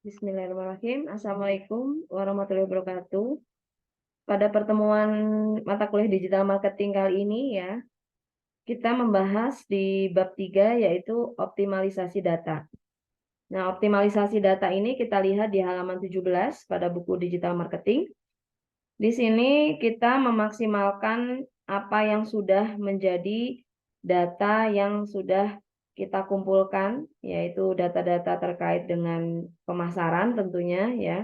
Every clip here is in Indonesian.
Bismillahirrahmanirrahim. Assalamualaikum warahmatullahi wabarakatuh. Pada pertemuan mata kuliah digital marketing kali ini ya, kita membahas di bab 3 yaitu optimalisasi data. Nah, optimalisasi data ini kita lihat di halaman 17 pada buku digital marketing. Di sini kita memaksimalkan apa yang sudah menjadi data yang sudah kita kumpulkan, yaitu data-data terkait dengan pemasaran tentunya ya.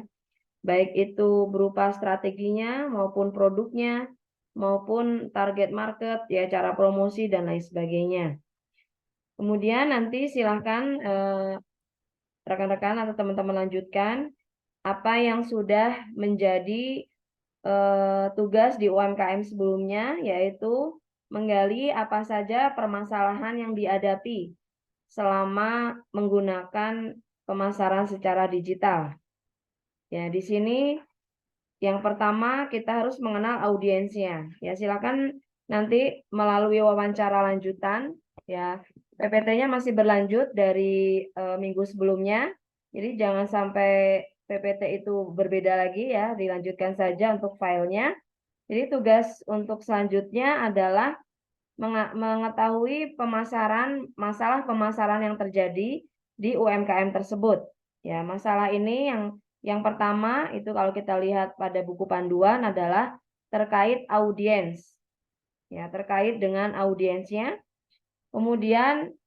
Baik itu berupa strateginya maupun produknya maupun target market ya, cara promosi dan lain sebagainya. Kemudian nanti silahkan rekan-rekan atau teman-teman lanjutkan apa yang sudah menjadi tugas di UMKM sebelumnya, yaitu menggali apa saja permasalahan yang dihadapi selama menggunakan pemasaran secara digital. Ya, di sini yang pertama kita harus mengenal audiensnya. Ya, silakan nanti melalui wawancara lanjutan ya. PPT-nya masih berlanjut dari minggu sebelumnya. Jadi jangan sampai PPT itu berbeda lagi ya, dilanjutkan saja untuk filenya. Jadi tugas untuk selanjutnya adalah mengetahui masalah pemasaran yang terjadi di UMKM tersebut. Ya, masalah ini yang pertama itu kalau kita lihat pada buku panduan adalah terkait audiens. Ya, terkait dengan audiensnya. Kemudian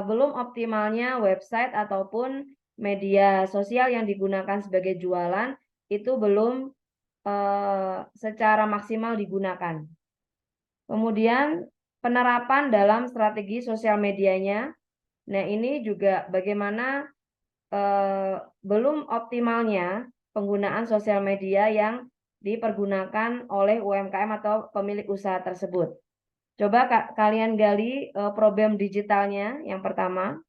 belum optimalnya website ataupun media sosial yang digunakan sebagai jualan itu belum secara maksimal digunakan. Kemudian penerapan dalam strategi sosial medianya. Nah, ini juga bagaimana belum optimalnya penggunaan sosial media yang dipergunakan oleh UMKM atau pemilik usaha tersebut. Coba kalian gali problem digitalnya yang pertama.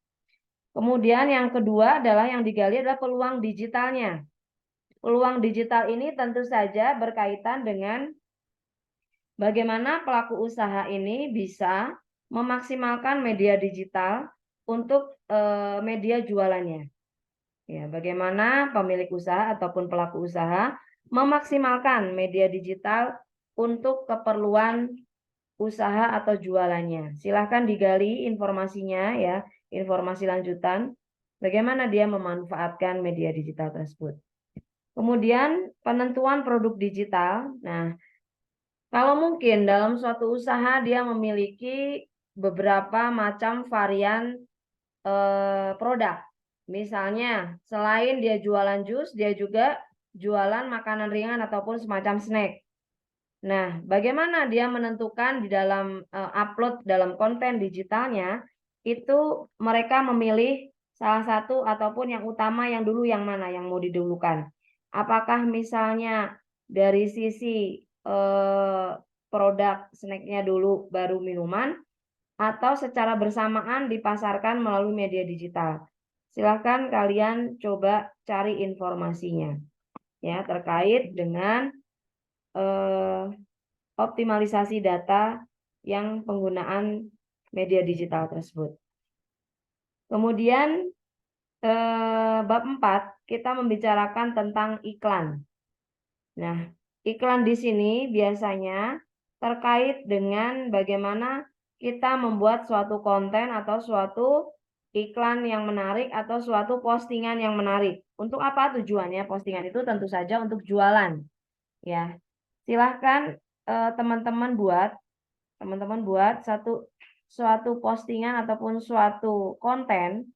Kemudian yang kedua adalah yang digali adalah peluang digitalnya. Peluang digital ini tentu saja berkaitan dengan bagaimana pelaku usaha ini bisa memaksimalkan media digital untuk media jualannya. Ya, bagaimana pemilik usaha ataupun pelaku usaha memaksimalkan media digital untuk keperluan usaha atau jualannya. Silahkan digali informasinya ya, informasi lanjutan bagaimana dia memanfaatkan media digital tersebut. Kemudian penentuan produk digital. Nah, kalau mungkin dalam suatu usaha dia memiliki beberapa macam varian produk. Misalnya, selain dia jualan jus, dia juga jualan makanan ringan ataupun semacam snack. Nah, bagaimana dia menentukan di dalam upload dalam konten digitalnya, itu mereka memilih salah satu ataupun yang utama yang dulu yang mana yang mau didulukan. Apakah misalnya dari sisi produk snacknya dulu baru minuman, atau secara bersamaan dipasarkan melalui media digital. Silahkan kalian coba cari informasinya ya terkait dengan optimalisasi data yang penggunaan media digital tersebut. Kemudian bab 4 kita membicarakan tentang iklan. Nah, iklan di sini biasanya terkait dengan bagaimana kita membuat suatu konten atau suatu iklan yang menarik atau suatu postingan yang menarik. Untuk apa tujuannya? Postingan itu tentu saja untuk jualan. Ya, silahkan teman-teman buat suatu postingan ataupun suatu konten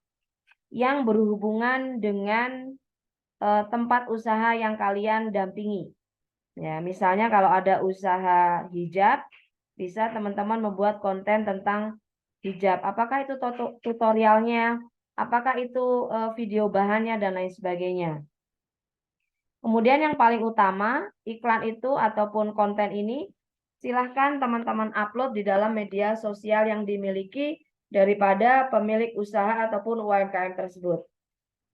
yang berhubungan dengan tempat usaha yang kalian dampingi. Ya, misalnya kalau ada usaha hijab, bisa teman-teman membuat konten tentang hijab. Apakah itu tutorialnya, apakah itu video bahannya dan lain sebagainya. Kemudian yang paling utama, iklan itu ataupun konten ini silahkan teman-teman upload di dalam media sosial yang dimiliki daripada pemilik usaha ataupun UMKM tersebut.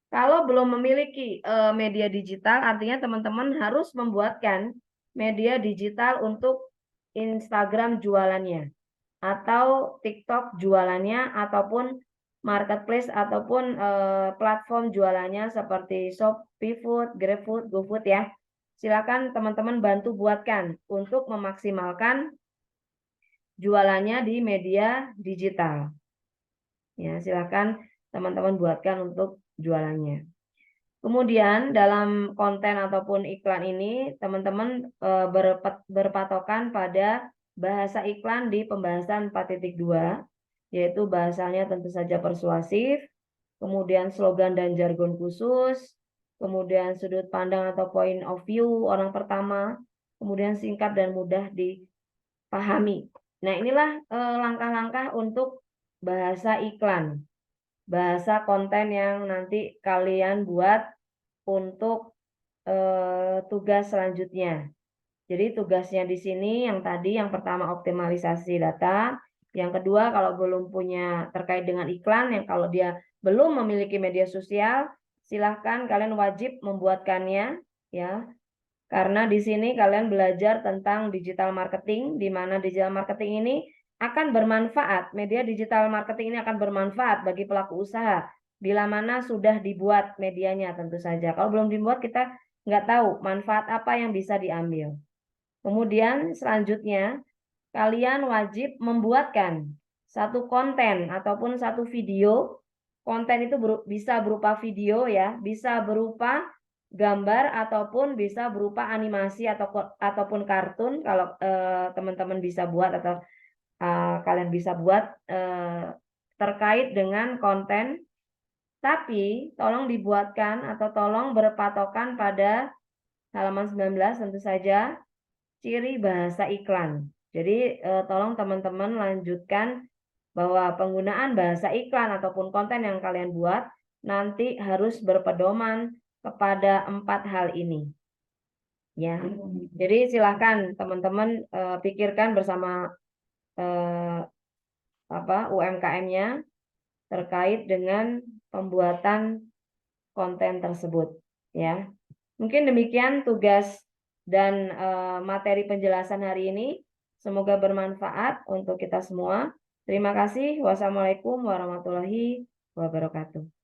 Kalau belum memiliki media digital, artinya teman-teman harus membuatkan media digital untuk Instagram jualannya, atau TikTok jualannya, ataupun marketplace ataupun platform jualannya seperti Shopee Food, GrabFood, GoFood ya. Silakan teman-teman bantu buatkan untuk memaksimalkan jualannya di media digital. Ya, silakan teman-teman buatkan untuk jualannya. Kemudian dalam konten ataupun iklan ini teman-teman berpatokan pada bahasa iklan di pembahasan 4.2, yaitu bahasanya tentu saja persuasif, kemudian slogan dan jargon khusus, kemudian sudut pandang atau point of view orang pertama, kemudian singkat dan mudah dipahami. Nah, inilah langkah-langkah untuk bahasa iklan, bahasa konten yang nanti kalian buat untuk tugas selanjutnya. Jadi tugasnya di sini yang tadi yang pertama optimalisasi data, yang kedua kalau belum punya terkait dengan iklan, yang kalau dia belum memiliki media sosial, silahkan kalian wajib membuatkannya ya. Karena di sini kalian belajar tentang digital marketing, di mana digital marketing ini akan bermanfaat, media digital marketing ini akan bermanfaat bagi pelaku usaha bila mana sudah dibuat medianya tentu saja. Kalau belum dibuat kita nggak tahu manfaat apa yang bisa diambil. Kemudian selanjutnya kalian wajib membuatkan satu konten ataupun satu video. Konten itu bisa berupa video ya, bisa berupa gambar ataupun bisa berupa animasi ataupun kartun kalau teman-teman bisa buat atau kalian bisa buat terkait dengan konten. Tapi tolong dibuatkan atau tolong berpatokan pada halaman 19 tentu saja ciri bahasa iklan. Jadi tolong teman-teman lanjutkan bahwa penggunaan bahasa iklan ataupun konten yang kalian buat nanti harus berpedoman kepada 4 hal ini. Ya. Jadi silahkan teman-teman pikirkan bersama UMKM-nya terkait dengan pembuatan konten tersebut ya. Mungkin demikian tugas dan materi penjelasan hari ini. Semoga bermanfaat untuk kita semua. Terima kasih. Wassalamualaikum warahmatullahi wabarakatuh.